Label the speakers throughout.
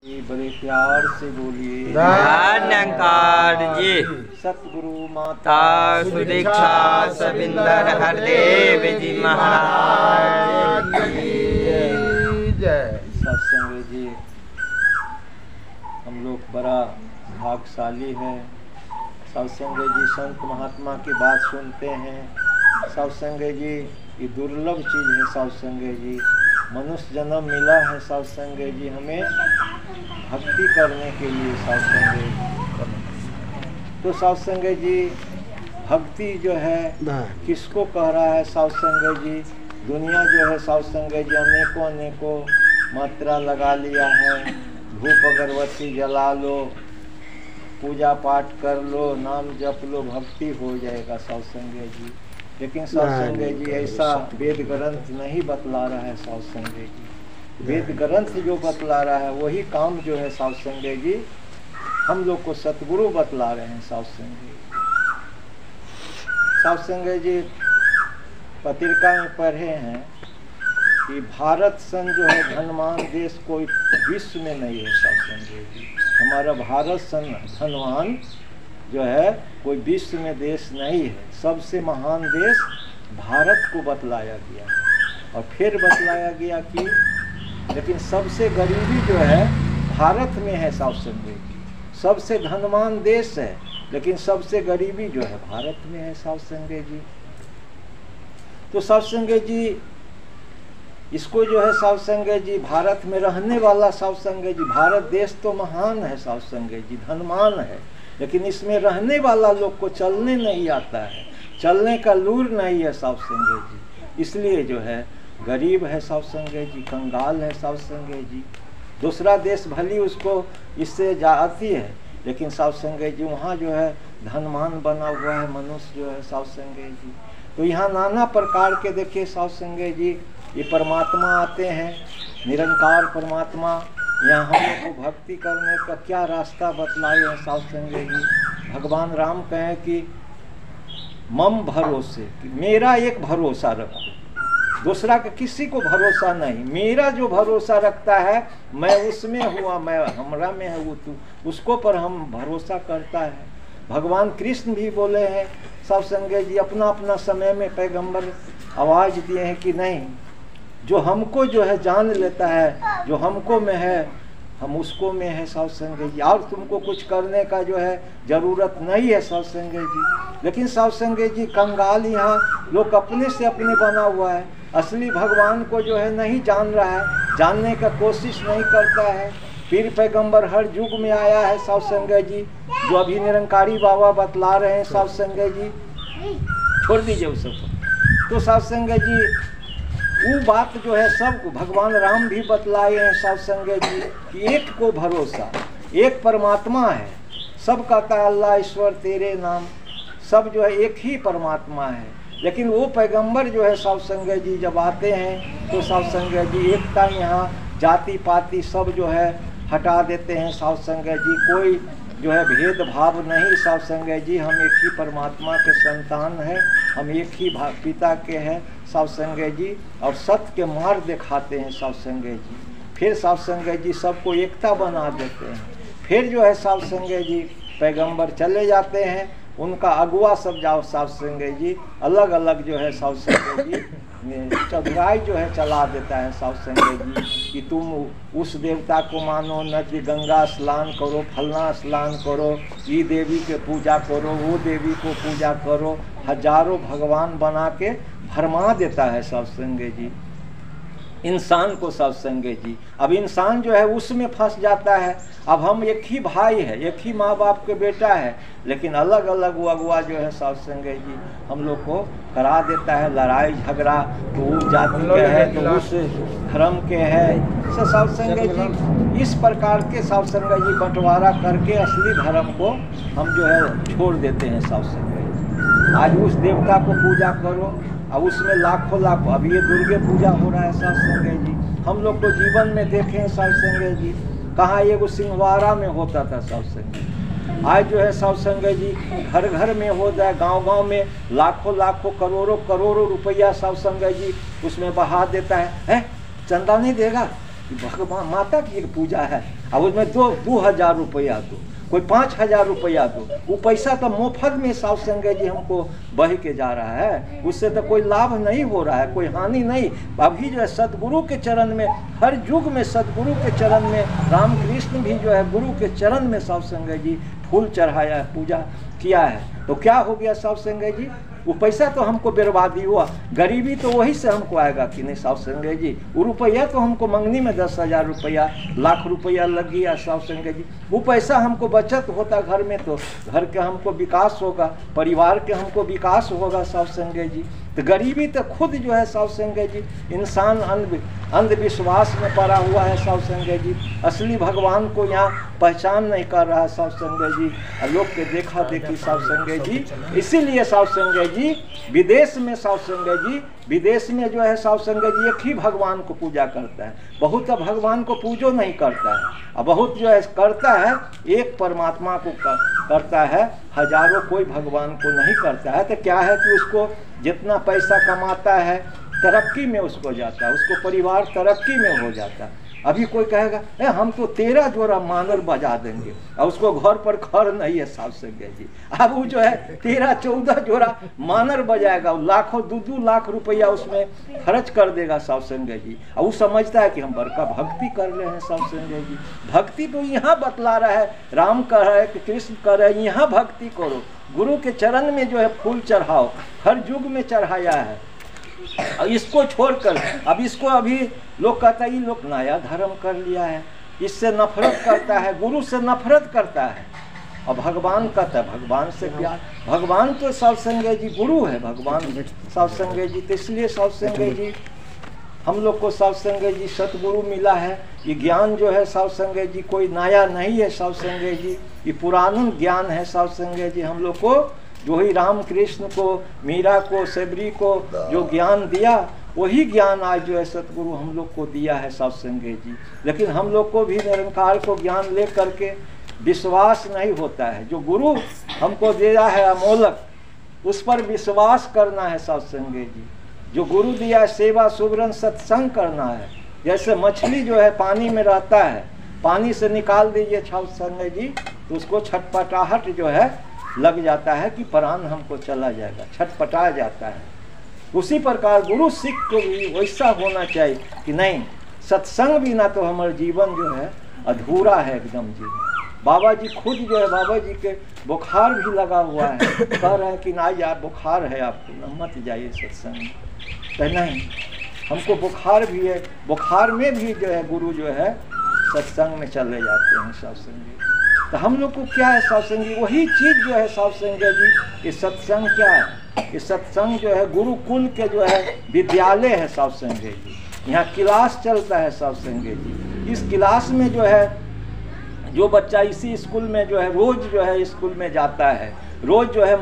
Speaker 1: बड़े प्यार से बोलिए
Speaker 2: धन्यकार जी।
Speaker 1: सतगुरु माता
Speaker 2: सुदीक्षा सविंदर हरदेव जी महाराज की जय।
Speaker 1: सत्संग जी, हम लोग बड़ा भाग्यशाली है। सत्संग जी, संत महात्मा की बात सुनते हैं। सत्संग जी, ये दुर्लभ चीज़ है। सत्संग जी, मनुष्य जन्म मिला है। सत्संग जी, हमें भक्ति करने के लिए। सत्संग तो सत्संग जी, भक्ति जो है किसको कह रहा है? सत्संग जी, दुनिया जो है सत्संग जी अनेकों अनेकों मात्रा लगा लिया है। धूप अगरबत्ती जला लो, पूजा पाठ कर लो, नाम जप लो, भक्ति हो जाएगा। सत्संग जी, लेकिन सत्संग जी ऐसा वेद ग्रंथ नहीं बतला रहा है। सत्संग जी, वेद ग्रंथ जो बतला रहा है वही काम जो है सत्संग जी हम लोग को सतगुरु बतला रहे हैं। सत्संग जी पत्रिका में पढ़े हैं कि भारत सन जो है धनवान देश कोई विश्व में नहीं है। सत्संग जी, हमारा भारत सन धनवान जो है कोई विश्व में देश नहीं है। सबसे महान देश भारत को बतलाया गया और फिर बतलाया गया कि लेकिन सबसे गरीबी जो है भारत में है। सत्संग जी, सबसे धनवान देश है लेकिन सबसे गरीबी जो है भारत में है। सत्संग जी, तो सत्संग जी इसको जो है सत्संग जी भारत में रहने वाला सत्संग जी, भारत देश तो महान है सत्संग जी, धनवान है, लेकिन इसमें रहने वाला लोग को चलने नहीं आता है, चलने का लूर नहीं है सत्संग जी, इसलिए जो है गरीब है सत्संग जी, कंगाल है सत्संग जी। दूसरा देश भली उसको इससे जाती है, लेकिन सत्संग जी वहाँ जो है धनवान बना हुआ है मनुष्य जो है सत्संग जी। तो यहाँ नाना प्रकार के देखिए सत्संग जी, ये परमात्मा आते हैं, निरंकार परमात्मा। यहाँ हम लोग को भक्ति करने का क्या रास्ता बतलाए हैं सत्संग जी। भगवान राम कहें कि मम भरोसे, कि मेरा एक भरोसा रखो, दूसरा का किसी को भरोसा नहीं, मेरा जो भरोसा रखता है मैं उसमें हुआ, मैं हमरा में है वो तू, उसको पर हम भरोसा करता है। भगवान कृष्ण भी बोले हैं सत्संग जी, अपना अपना समय में पैगंबर आवाज दिए हैं कि नहीं, जो हमको जो है जान लेता है, जो हमको में है हम उसको में है सत्संग जी, और तुमको कुछ करने का जो है जरूरत नहीं है सत्संग जी। लेकिन सत्संग जी कंगाल यहाँ लोग अपने से अपने बना हुआ है, असली भगवान को जो है नहीं जान रहा है, जानने का कोशिश नहीं करता है। पीर पैगंबर हर युग में आया है सत्संग जी, जो अभी निरंकारी बाबा बतला रहे हैं सत्संग जी, छोड़ दीजिए उस सबको। तो सत्संग जी वो बात जो है सब भगवान राम भी बतलाए हैं सत्संग जी कि एक को भरोसा, एक परमात्मा है, सब कहता है अल्लाह ईश्वर तेरे नाम, सब जो है एक ही परमात्मा है। लेकिन वो पैगंबर जो है सत्संग जी जब आते हैं तो सत्संग जी एकता यहाँ जाति पाति सब जो है हटा देते हैं सत्संग जी, कोई जो है भेदभाव नहीं सत्संग जी, हम एक ही परमात्मा के संतान हैं, हम एक ही पिता के हैं सत्संग जी, और सत्य के मार्ग दिखाते हैं सत्संग जी। फिर सत्संग जी सबको एकता बना देते हैं। फिर जो है सत्संग जी पैगंबर चले जाते हैं, उनका अगुआ सब जाओ सत्संग जी अलग अलग जो है सत्संग जी चौधराई जो है चला देता है सत्संग जी कि तुम उस देवता को मानो, न कि गंगा स्नान करो, फलना स्नान करो, ये देवी के पूजा करो, वो देवी को पूजा करो, हजारों भगवान बना के भरमा देता है सत्संग जी इंसान को सत्संग जी। अब इंसान जो है उसमें फंस जाता है। अब हम एक ही भाई है, एक ही माँ बाप के बेटा है, लेकिन अलग अलग वो अगुआ जो है सत्संग जी हम लोग को करा देता है लड़ाई झगड़ा, तो उस जाति के है तो उस धर्म के है। सत्संग जी इस प्रकार के सत्संग जी बंटवारा करके असली धर्म को हम जो है छोड़ देते हैं सत्संग जी। आज उस देवता को पूजा करो, अब उसमें लाखों लाखों, अब ये दुर्गे पूजा हो रहा है सत्संग जी, हम लोग को जीवन में देखे हैं सत्संग जी, कहाँ ये वो सिंहवाड़ा में होता था सत्संग, आज जो है सत्संग जी घर घर में हो जाए, गांव गांव में लाखों लाखों करोड़ों करोड़ों रुपया सत्संग जी उसमें बहा देता है। चंदा नहीं देगा, भगवान माता की एक पूजा है, अब उसमें 2,000 रुपया दो, कोई 5,000 रुपया दो, वो पैसा तो मुफ्त में साधु संगत जी हमको बह के जा रहा है, उससे तो कोई लाभ नहीं हो रहा है, कोई हानि नहीं। अभी जो है सतगुरु के चरण में, हर युग में सतगुरु के चरण में, रामकृष्ण भी जो है गुरु के चरण में साधु संगत जी फूल चढ़ाया, पूजा किया है। तो क्या हो गया साधु संगत जी, वो पैसा तो हमको बर्बादी हुआ, गरीबी तो वही से हमको आएगा कि नहीं साधु संगत जी। वो रुपया तो हमको मंगनी में 10,000 रुपया, लाख रुपया लग गया साधु संगत जी। वो पैसा हमको बचत होता घर में तो घर के हमको विकास होगा, परिवार के हमको विकास होगा साधु संगत जी। तो गरीबी तो खुद जो है साधु संगत जी, इंसान अंधविश्वास में पड़ा हुआ है साधु संगत जी। असली भगवान को यहाँ पहचान नहीं कर रहा है साधु संगत जी, लोग के देखा देखी साधु संगत जी। इसीलिए साधु संगत जी विदेश में, साधु संगत जी विदेश में जो है साधु संगत जी एक ही भगवान को पूजा करता है। बहुत भगवान को पूजो नहीं करता है, और बहुत जो है करता है एक परमात्मा को करता है, हजारों कोई भगवान को नहीं करता है। तो क्या है कि उसको जितना पैसा कमाता है तरक्की में उसको जाता है, उसको परिवार तरक्की में हो जाता है। अभी कोई कहेगा हम तो 13 जोड़ा मानर बजा देंगे, और उसको घर पर खर नहीं है साधु संगत जी। अब वो जो है 13-14 जोड़ा मानर बजाएगा, लाखों 2-2 लाख रुपया उसमें खर्च कर देगा साधु संगत जी। और वो समझता है कि हम बड़का भक्ति कर रहे हैं साधु संगत जी। भक्ति तो यहाँ बतला रहा है, राम कह रहा है कि कृष्ण कह रहे हैं, यहाँ भक्ति करो, गुरु के चरण में जो है फूल चढ़ाओ, हर युग में चढ़ाया है। इसको छोड़कर अब इसको अभी लोग कहता है ये लोग नया धर्म कर लिया है, इससे नफरत करता है, गुरु से नफरत करता है। और भगवान कहता है भगवान से प्यार, भगवान तो साधु संगत जी गुरु है, भगवान साधु संगत जी। तो इसलिए साधु संगत जी हम लोग को साधु संगत जी सतगुरु मिला है। ये ज्ञान जो है साधु संगत जी कोई नया नहीं है साधु संगत जी, ये पुराना ज्ञान है साधु संगत जी। हम लोग को जो ही राम कृष्ण को, मीरा को, सबरी को जो ज्ञान दिया, वही ज्ञान आज जो है सतगुरु हम लोग को दिया है साधु संगत जी। लेकिन हम लोग को भी निरंकार को ज्ञान ले करके विश्वास नहीं होता है। जो गुरु हमको दिया है अमोलक, उस पर विश्वास करना है साधु संगत जी। जो गुरु दिया है सेवा सुवरन सत्संग करना है। जैसे मछली जो है पानी में रहता है, पानी से निकाल दीजिए साधु संगत जी तो उसको छटपटाहट जो है लग जाता है कि प्राण हमको चला जाएगा, छटपटा जाता है। उसी प्रकार गुरु सिख को भी वैसा होना चाहिए कि नहीं, सत्संग बिना तो हमारा जीवन जो है अधूरा है एकदम जीवन। बाबा जी खुद जो है, बाबा जी के बुखार भी लगा हुआ है, कह रहे हैं कि ना यार बुखार है आपको, मत जाइए सत्संग में। तो नहीं, हमको बुखार भी है, बुखार में भी जो है गुरु जो है सत्संग में चले जाते हैं साधु संगत। तो हम लोग को क्या है साधु संगत, वही चीज़ जो है साधु संगत जी, ये सत्संग क्या है, ये सत्संग जो है गुरुकुल के जो है विद्यालय है साधु संगत जी। यहाँ क्लास चलता है साधु संगत जी। इस क्लास में जो है जो बच्चा इसी स्कूल में जो है रोज जो है स्कूल में जाता है, रोज जो है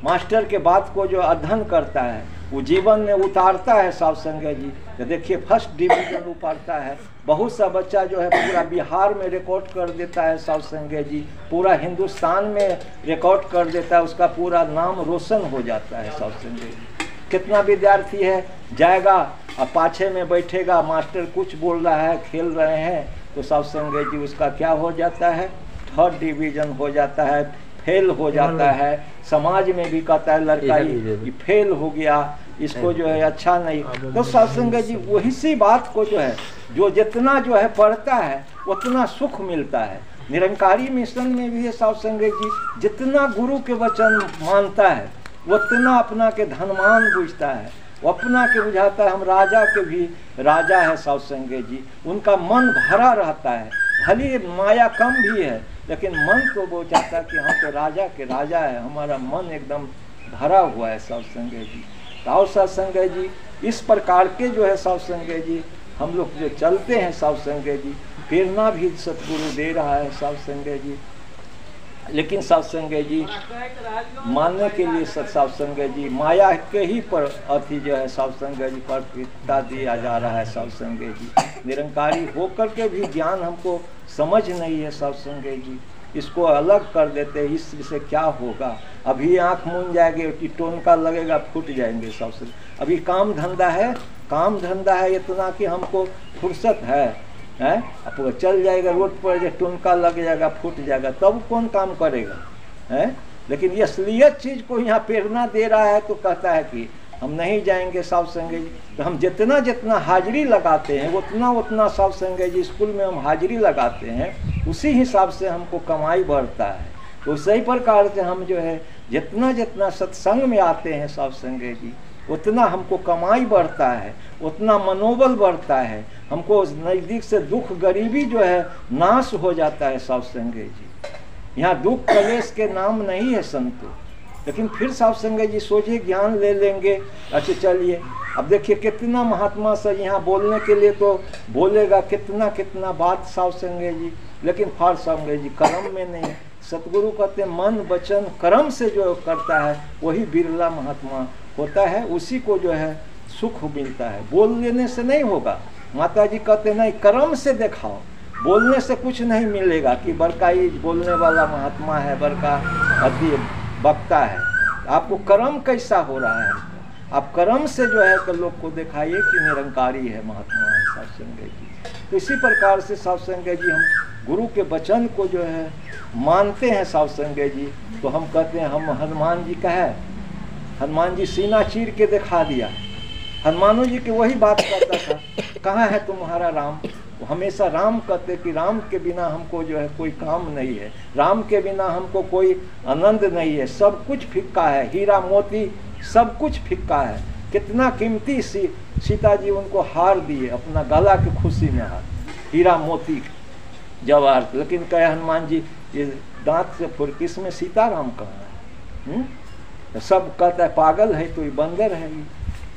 Speaker 1: मास्टर के बात को जो अध्ययन करता है, वो जीवन में उतारता है साधु संगत जी। तो देखिए फर्स्ट डिवीजन उतारता है। बहुत सा बच्चा जो है पूरा बिहार में रिकॉर्ड कर देता है साधु संगत जी, पूरा हिंदुस्तान में रिकॉर्ड कर देता है, उसका पूरा नाम रोशन हो जाता है साधु संगत जी। कितना विद्यार्थी है जाएगा और पाछे में बैठेगा, मास्टर कुछ बोल रहा है, खेल रहे हैं, तो साधु संगत जी उसका क्या हो जाता है, थर्ड डिवीजन हो जाता है, फेल हो जाता है। समाज में भी कहता है लड़का ये फेल हो गया, इसको जो है अच्छा नहीं। तो साधु संगत जी वही सी बात को जो है, जो जितना जो है पढ़ता है उतना सुख मिलता है। निरंकारी मिशन में भी है साधु संगत जी, जितना गुरु के वचन मानता है उतना अपना के धनवान बुझता है, वो अपना के बुझाता है हम राजा के भी राजा है साधु संगत जी। उनका मन भरा रहता है, भले माया कम भी है लेकिन मन तो वो चाहता है कि हम तो राजा के राजा है, हमारा मन एकदम भरा हुआ है साधु संगत जी। तो साधु संगत जी इस प्रकार के जो है साधु संगत जी हम लोग जो चलते हैं साधु संगत जी, प्रेरणा भी सतगुरु दे रहा है साधु संगत जी। लेकिन साधु संगत जी मानने के लिए साधु संगत जी माया के ही पर अति जो है साधु संगत जी पर पिता दिया जा रहा है साधु संगत जी। निरंकारी होकर के भी ज्ञान हमको समझ नहीं है साधु संगत जी, इसको अलग कर देते हैं, इससे क्या होगा। अभी आँख मूंद जाएगी, टोनका लगेगा, फूट जाएंगे साधु संगत। अभी काम धंधा है, काम धंधा है इतना कि हमको फुर्सत है, है, अब चल जाएगा रोड पर, जो टुनका लग जाएगा, फूट जाएगा, तब कौन काम करेगा है। लेकिन ये असलियत चीज़ को यहाँ प्रेरणा दे रहा है, तो कहता है कि हम नहीं जाएंगे साहब संगे जी। तो हम जितना जितना हाजिरी लगाते हैं उतना उतना साहब संगे जी स्कूल में हम हाजिरी लगाते हैं, उसी हिसाब से हमको कमाई बढ़ता है। तो उसी प्रकार से हम जो है जितना जितना सत्संग में आते हैं साहब संगे जी, उतना हमको कमाई बढ़ता है, उतना मनोबल बढ़ता है, हमको नज़दीक से दुख गरीबी जो है नाश हो जाता है साहब संगे जी। यहाँ दुख कलेश के नाम नहीं है संतो। लेकिन फिर साहब संगे जी सोचिए, ज्ञान ले लेंगे, अच्छा चलिए अब देखिए कितना महात्मा से यहाँ बोलने के लिए तो बोलेगा कितना कितना बात साहब संगे जी, लेकिन फार संगे जी कर्म में नहीं। सतगुरु कहते हैं मन वचन कर्म से जो करता है वही बिरला महात्मा होता है, उसी को जो है सुख मिलता है, बोल लेने से नहीं होगा। माता जी कहते नहीं, कर्म से दिखाओ, बोलने से कुछ नहीं मिलेगा कि बड़का ही बोलने वाला महात्मा है, बड़का अति वक्ता है। आपको कर्म कैसा हो रहा है, आप कर्म से जो है कि लोग को दिखाइए कि निरंकारी है, महात्मा है साहब संगे जी। तो इसी प्रकार से साहब संगे जी हम गुरु के वचन को जो है मानते हैं साहब संगे जी। तो हम कहते हैं, हम हनुमान जी का है, हनुमान जी सीना चीर के दिखा दिया। हनुमानों जी की वही बात करता था, कहाँ है तुम्हारा राम। वो हमेशा राम कहते कि राम के बिना हमको जो है कोई काम नहीं है, राम के बिना हमको कोई आनंद नहीं है, सब कुछ फिक्का है, हीरा मोती सब कुछ फिक्का है। कितना कीमती सीता जी उनको हार दिए, अपना गला की खुशी में हार, हीरा मोती जवाहर। लेकिन कहे हनुमान जी ये दांत से फुर्क, इसमें सीताराम कहाँ है। तो सब कहता है पागल है तो ये बंदर है,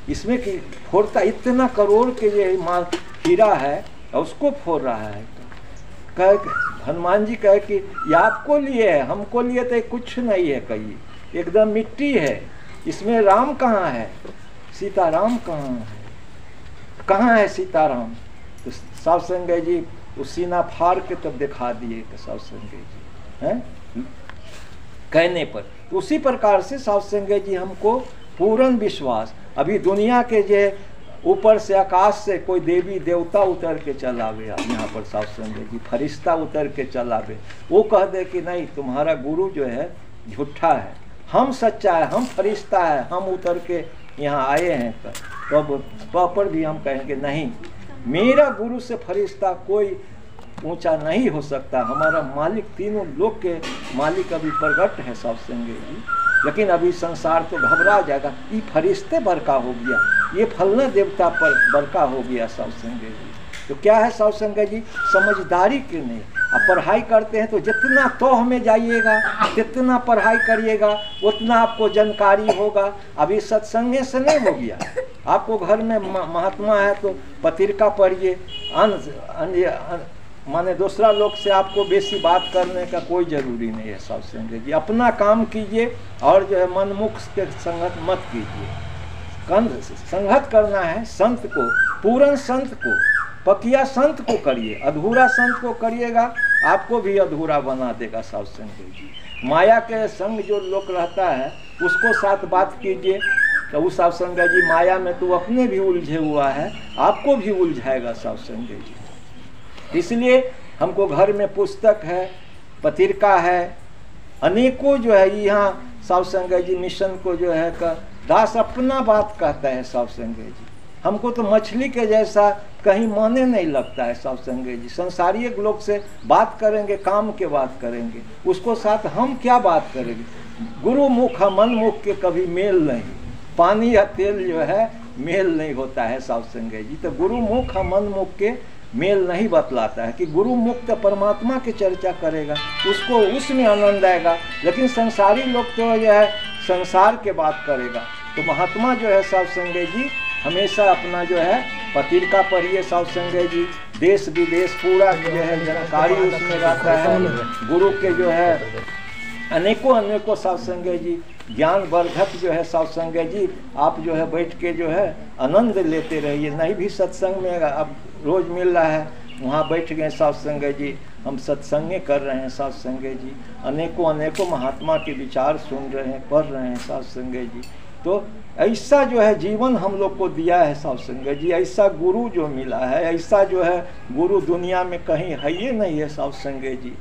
Speaker 1: इसमें कि फोड़ता इतना करोड़ के ये माल हीरा है और उसको फोड़ रहा है। तो कहे हनुमान जी कहे कि ये आपको लिए है, हमको लिए तो कुछ नहीं है, कही एकदम मिट्टी है, इसमें राम कहाँ है, सीताराम कहाँ है, कहाँ है सीताराम। तो साहब संगे जी उस सीना फाड़ के तब दिखा दिए साहब संगे जी हैं कहने पर। तो उसी प्रकार से साहब संगे जी हमको पूर्ण विश्वास, अभी दुनिया के जे ऊपर से आकाश से कोई देवी देवता उतर के चलावे, यहाँ पर साहब संगे जी फरिश्ता उतर के चलावे, वो कह दे कि नहीं तुम्हारा गुरु जो है झूठा है, हम सच्चा है, हम फरिश्ता है, हम उतर के यहाँ आए हैं। तो अब पर भी हम कहेंगे नहीं, मेरा गुरु से फरिश्ता कोई ऊंचा नहीं हो सकता, हमारा मालिक तीनों लोक के मालिक अभी प्रकट है साहब संगे जी। लेकिन अभी संसार तो घबरा जाएगा, ये फरिश्ते बरका हो गया, ये फलना देवता पर बरका हो गया साहब संगे जी। तो क्या है साहब संगे जी, समझदारी क्यों नहीं। अब पढ़ाई करते हैं तो जितना तोह में जाइएगा, जितना पढ़ाई करिएगा उतना आपको जानकारी होगा। अभी सत्संग से नहीं हो गया, आपको घर में महात्मा है तो पत्रिका पढ़िए, माने दूसरा लोग से आपको बेसी बात करने का कोई जरूरी नहीं है साहब संगे जी। अपना काम कीजिए और जो है मनमुख के संगत मत कीजिए। संगत करना है संत को, पूर्ण संत को, पकिया संत को करिए, अधूरा संत को करिएगा आपको भी अधूरा बना देगा साहब संगे जी। माया के संग जो लोग रहता है उसको साथ बात कीजिए तो उस साहब संगे जी माया में तो अपने भी उलझे हुआ है, आपको भी उलझाएगा साहब संगे जी। इसलिए हमको घर में पुस्तक है, पत्रिका है, अनेकों जो है यहाँ साहब संगे जी मिशन को जो है दास अपना बात कहता है साहब संगे जी। हमको तो मछली के जैसा कहीं माने नहीं लगता है साहब संगे जी। संसारी लोग से बात करेंगे, काम के बात करेंगे, उसको साथ हम क्या बात करेंगे। गुरु मुख मन मुख के कभी मेल नहीं, पानी या तेल जो है मेल नहीं होता है साहब संगे जी। तो गुरु मुख मन मुख के मेल नहीं बतलाता है कि गुरु मुक्त परमात्मा की चर्चा करेगा, उसको उसमें आनंद आएगा। लेकिन संसारी लोग तो यह है संसार के बात करेगा। तो महात्मा जो है साहब संगे जी हमेशा अपना जो है पत्रिका पढ़िए साहब संगे जी, देश विदेश पूरा जो है जानकारी उसमें रहता है। गुरु के जो है अनेकों अनेकों साहब संगे जी ज्ञान वर्धक जो है साहब संगे जी, आप जो है बैठ के जो है आनंद लेते रहिए। नहीं भी सत्संग में अब रोज मिल रहा है, वहाँ बैठ गए साहब संगे जी, हम सत्संगे कर रहे हैं साहब संगे जी, अनेकों अनेकों महात्मा के विचार सुन रहे हैं, पढ़ रहे हैं साहब संगे जी। तो ऐसा जो है जीवन हम लोग को दिया है साधु संगत जी, ऐसा गुरु जो मिला है, ऐसा जो है गुरु दुनिया में कहीं है ये नहीं है साधु संगत जी।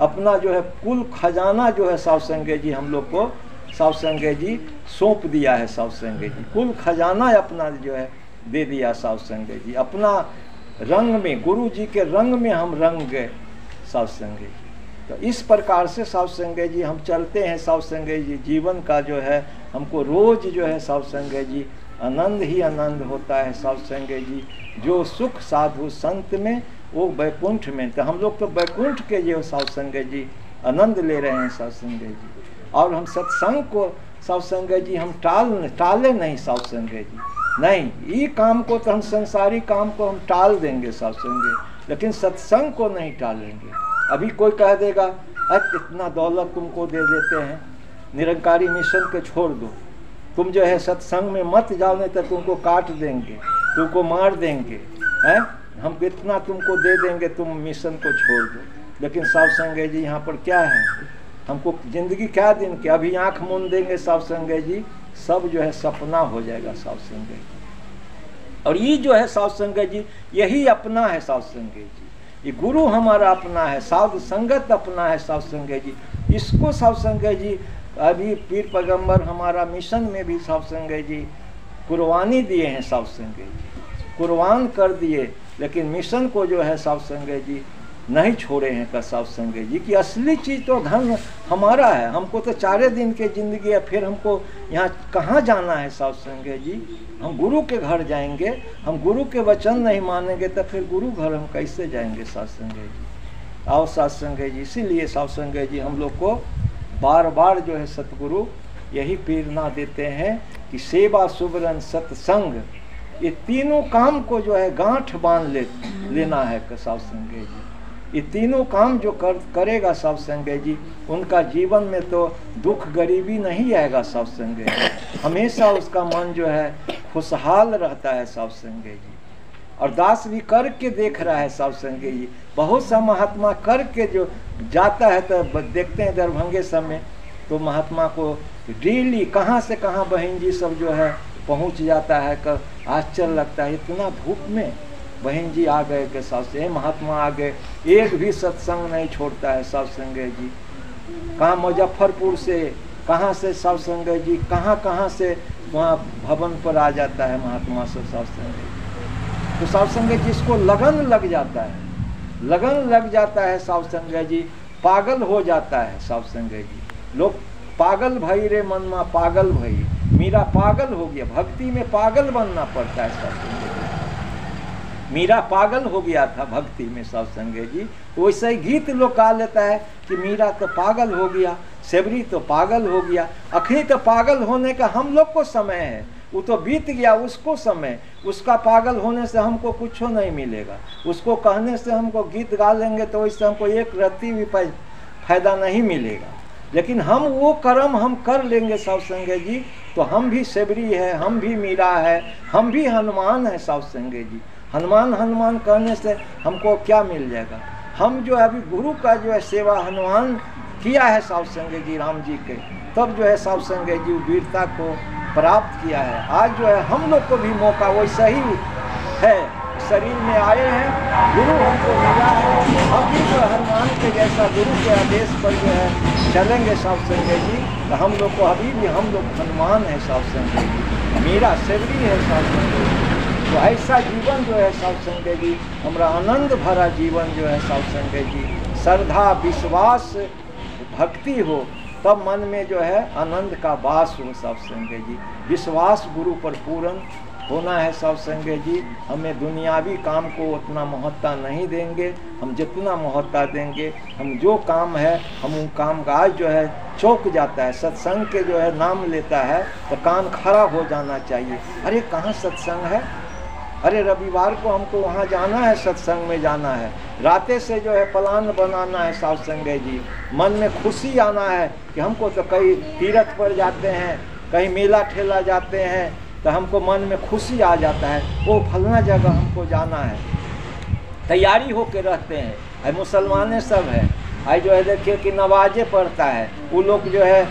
Speaker 1: अपना जो है कुल खजाना जो है साधु संगत जी हम लोग को साधु संगत जी सौंप दिया है। साधु संगत जी कुल खजाना अपना जो है दे दिया साधु संगत जी। अपना रंग में, गुरु जी के रंग में हम रंग गए साधु संगत जी। तो इस प्रकार से साधु संगत जी हम चलते हैं। साधु संगत जी जीवन का जो है हमको रोज जो है साधु संगत जी आनंद ही आनंद होता है। साधु संगत जी जो सुख साधु संत में वो वैकुंठ में, तो हम लोग तो वैकुंठ के जो साधु संगत जी आनंद ले रहे हैं साधु संगत जी। और हम सत्संग को साधु संगत जी हम टाले नहीं साधु संगत जी, नहीं, ये काम को तो हम संसारी काम को हम टाल देंगे साधु संगत, लेकिन सत्संग को नहीं टालेंगे। अभी कोई कह देगा इतना दौलत तुमको दे देते हैं, निरंकारी मिशन के छोड़ दो, तुम जो है सत्संग में मत जाओ नहीं तो तुमको काट देंगे, तुमको मार देंगे, हैं, हम इतना तुमको दे देंगे, तुम मिशन को छोड़ दो। लेकिन साधु संगत जी यहाँ पर क्या है, हमको जिंदगी क्या दिन की, अभी आँख मूंद देंगे साधु संगत जी, सब जो है सपना हो जाएगा साधु संगत जी। और ये जो है साधु संगत जी यही अपना है साधु संगत जी, ये गुरु हमारा अपना है, साधु संगत अपना है साधु संगत जी। इसको साधु संगत जी अभी पीर पैगंबर हमारा मिशन में भी साधु संगत जी कुर्बानी दिए हैं, साधु संगत जी कुर्बान कर दिए, लेकिन मिशन को जो है साधु संगत जी नहीं छोड़े हैं का साधु संगत जी की असली चीज़ तो धन हमारा है। हमको तो 4 दिन की जिंदगी है, फिर हमको यहाँ कहाँ जाना है साधु संगत जी, हम गुरु के घर जाएंगे, हम गुरु के वचन नहीं मानेंगे तो फिर गुरु घर हम कैसे जाएंगे साधु संगत जी। आओ साधु संगत जी, इसीलिए साधु संगत जी हम लोग को बार बार जो है सतगुरु यही प्रेरणा देते हैं कि सेवा सुबरन सत्संग, ये तीनों काम को जो है गांठ बांध लेना है साधु संगत जी। ये तीनों काम जो करेगा साधु संगत जी, उनका जीवन में तो दुख गरीबी नहीं आएगा साधु संगत जी, हमेशा उसका मन जो है खुशहाल रहता है साधु संगत जी। और दास भी करके देख रहा है साधु संगत जी, बहुत सा महात्मा करके जो जाता है तो देखते हैं दरभंगे सब में, तो महात्मा को डेली कहाँ से कहाँ बहन जी सब जो है पहुँच जाता है, आश्चर्य लगता है इतना धूप में बहन जी आ गए के साथ से, महात्मा आ गए, एक भी सत्संग नहीं छोड़ता है साधु संगत जी। कहाँ मुजफ्फरपुर से, कहाँ से साधु संगत जी, कहाँ से वहाँ भवन पर आ जाता है महात्मा सब साधु संगत जी। तो साधु संगत जी इसको लगन लग जाता है, लगन लग जाता है साधु संगत जी, पागल हो जाता है साधु संगत जी। लोग पागल भई रे मन में पागल भई, मीरा पागल हो गया, भक्ति में पागल बनना पड़ता है साधु संगत जी। मीरा पागल हो गया था भक्ति में साधु संगत जी, तो वैसे ही गीत लोग गा लेता है कि मीरा तो पागल हो गया, सेबरी तो पागल हो गया। अखनी तो पागल होने का हम लोग को समय है, वो तो बीत गया उसको समय, उसका पागल होने से हमको कुछ नहीं मिलेगा, उसको कहने से हमको गीत गा लेंगे तो वैसे हमको एक रत्ती भी फायदा नहीं मिलेगा। लेकिन हम वो कर्म हम कर लेंगे साधु संगत जी, तो हम भी सेबरी है, हम भी मीरा है, हम भी हनुमान है साधु संगत जी। हनुमान हनुमान कहने से हमको क्या मिल जाएगा, हम जो है अभी गुरु का जो है सेवा हनुमान किया है साधु संगत जी राम जी के, तब जो है साधु संगत जी वीरता को प्राप्त किया है। आज जो है हम लोग को भी मौका वैसा ही है, शरीर में आए हैं, गुरु हमको मिला है, हम भी जो हनुमान के जैसा गुरु के आदेश पर जो है चलेंगे साधु संगत जी, तो हम लोग को अभी भी हम लोग हनुमान है साधु संगत जी, मेरा सेवरी है साधु संगत जी। तो ऐसा जीवन जो है साधु संगत जी, हमारा आनंद भरा जीवन जो है साधु संगत जी, श्रद्धा विश्वास भक्ति हो तब मन में जो है आनंद का वास हो साधु संगत जी। विश्वास गुरु पर पूर्ण होना है साधु संगत जी। हमें दुनियावी काम को उतना महत्ता नहीं देंगे, हम जितना महत्ता देंगे, हम जो काम है हम उन काम का आज जो है चौंक जाता है, सत्संग के जो है नाम लेता है तो कान खड़ा हो जाना चाहिए, अरे कहाँ सत्संग है, अरे रविवार को हमको वहाँ जाना है, सत्संग में जाना है, राते से जो है प्लान बनाना है साधु संगत जी। मन में खुशी आना है कि हमको तो कहीं तीर्थ पर जाते हैं, कहीं मेला ठेला जाते हैं, तो हमको मन में खुशी आ जाता है, वो फलना जगह हमको जाना है, तैयारी होके रहते हैं। आई मुसलमाने सब है, आई जो है देखिए कि नवाजे पढ़ता है, वो लोग जो है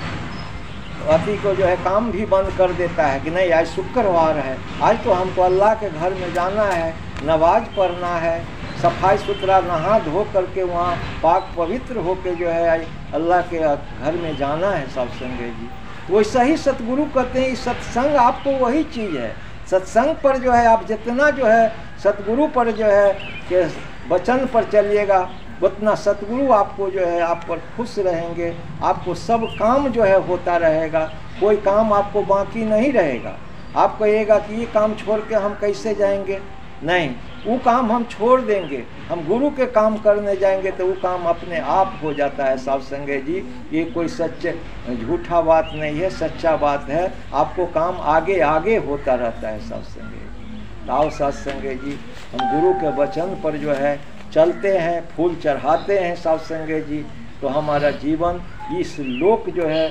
Speaker 1: अति को जो है काम भी बंद कर देता है कि नहीं आज शुक्रवार है, आज तो हमको अल्लाह के घर में जाना है, नमाज पढ़ना है, सफाई सुथरा नहा धो करके वहाँ पाक पवित्र होके जो है अल्लाह के घर में जाना है साहब संगे जी। तो वैसा ही सतगुरु कहते हैं सत्संग आपको वही चीज़ है। सत्संग पर जो है आप जितना जो है सतगुरु पर जो है कि वचन पर चलिएगा उतना सतगुरु आपको जो है आप पर खुश रहेंगे, आपको सब काम जो है होता रहेगा, कोई काम आपको बाकी नहीं रहेगा। आप कहिएगा कि ये काम छोड़ के हम कैसे जाएंगे, नहीं, वो काम हम छोड़ देंगे, हम गुरु के काम करने जाएंगे तो वो काम अपने आप हो जाता है साहब संगे जी। ये कोई सच्चे झूठा बात नहीं है, सच्चा बात है। आपको काम आगे आगे होता रहता है साहब संगे जी। आओ साहब संगे जी, हम गुरु के वचन पर जो है चलते हैं, फूल चढ़ाते हैं साहब संगे जी, तो हमारा जीवन इस लोक जो है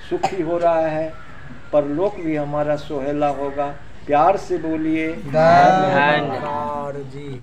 Speaker 1: सुखी हो रहा है, परलोक भी हमारा सुहेला होगा। प्यार से बोलिए
Speaker 2: धन्यवाद जी।